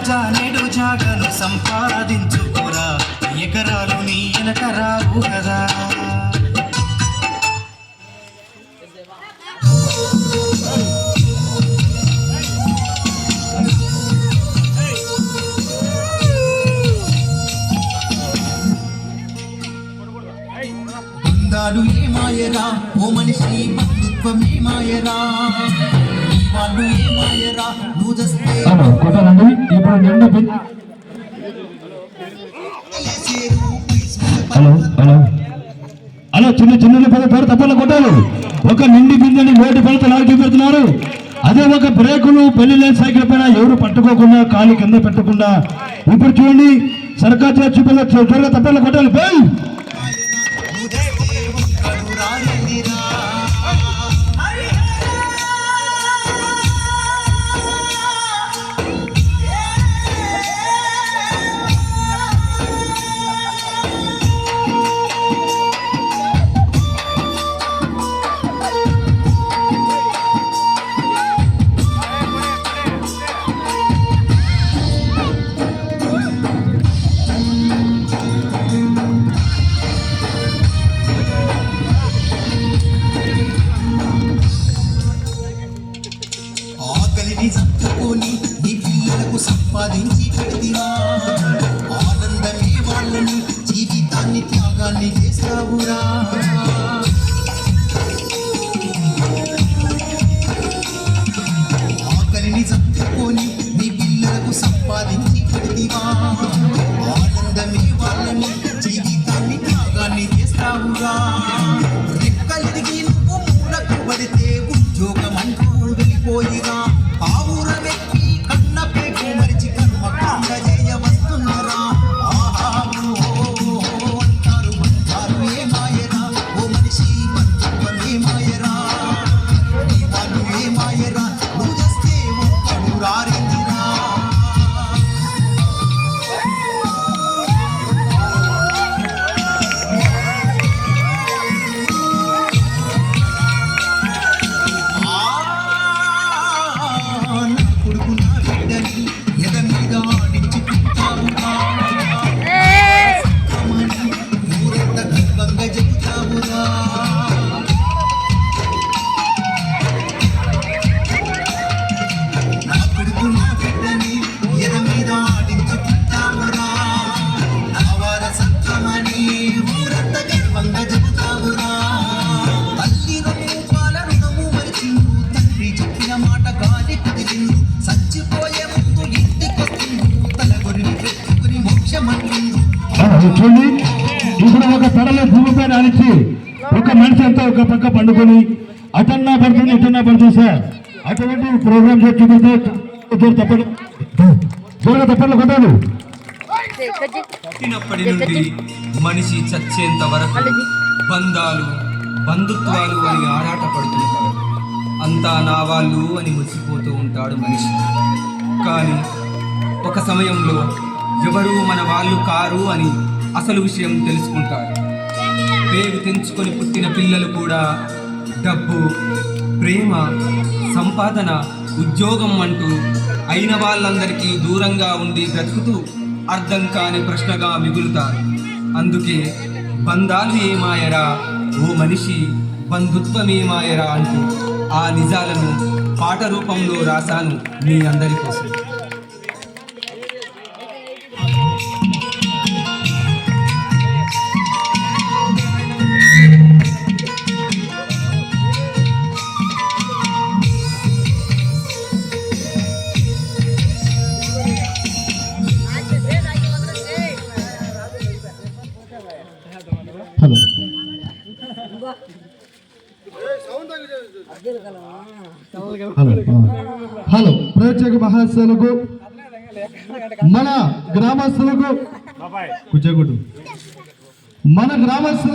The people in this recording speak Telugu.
రాజా నేడు జాగను సంపాదించుకోరా, ఎకరాలు నీ వెనక రావు కదా. బంధాలు ఏమాయరా ఓ మనిషి, బంధుత్వమే మాయరా, వాళ్ళు ఏమాయరా నువ్వు చేస్తే. హలో హలో హలో చిన్న చిన్న పేరు తప్పలు కొట్టాలి. ఒక నిండి బిందని నోటి పడితే లాగి పెడుతున్నారు. అదే ఒక బ్రేకులు పెళ్లి లేని సైకిల్ పైన ఎవరు పట్టుకోకుండా కాలు కింద పెట్టకుండా. ఇప్పుడు చూడండి సర్కార్ చూపిన త్వరగా తప్పలు కొట్టాలి. బెల్ చంపుకొని నీ పిల్లలకు సంపాదించి పెడితివా, ఆనందమే వాళ్ళని జీవితాన్ని త్యాగాన్ని చేస్తావురా. ఆకలిని చంపుకొని నీ పిల్లలకు సంపాదించి పెడితివా, ఆనందమే వాళ్ళని జీవితాన్ని త్యాగాన్ని చేస్తావురా. రెక్కలిరిగి నువ్వు మూలకు పడితే ఉద్యోగం అంటూ వెళ్ళిపోయిరా, పావురమెక్కి కన్న పేగు మరిచి కర్మ కాండ చేయ వస్తున్నారా. అంటారు బంధాలు ఏమాయరా ఓ మనిషి, బంధుత్వమే మాయరా, నీ వాళ్ళు ఏమాయరా నువ్వు చేస్తే ఒక్కడు రారేందిరా. చూడండి ఇప్పుడు ఒక పెడలో భూమిపై నానిచ్చి ఒక మనిషి అంతా ఒక పక్క పండుకొని అటన్నా పడుతుంది ఇటన్నా పడుతుంది సార్. అటువంటి ప్రోగ్రామ్ చూపితే తప్పదు, త్వరగా తప్పట్లు కొట్టాలి. పుట్టినప్పటి నుండి మనిషి చచ్చేంత వరకు బంధాలు బంధుత్వాలు అని ఆరాట పడుతుంటాడు. అంతా నా వాళ్ళు అని మురిసిపోతూ ఉంటాడు మనిషి. కానీ ఒక సమయంలో ఎవరు మన వాళ్ళు కారు అని అసలు విషయం తెలుసుకుంటారు. పేరు తెంచుకొని పుట్టిన పిల్లలు కూడా డబ్బు, ప్రేమ, సంపాదన, ఉద్యోగం అంటూ అయిన వాళ్ళందరికీ దూరంగా ఉండి బ్రతుకుతూ అర్థం కాని ప్రశ్నగా మిగులుతారు. అందుకే బంధాలు ఏమాయరా ఓ మనిషి, బంధుత్వమేమాయరా అంటూ ఆ నిజాలను పాట రూపంలో రాశాను మీ అందరి కోసం. హలో ప్రేక్షక మహాశయులకు, మన గ్రామస్తులకు, మన గ్రామస్తుల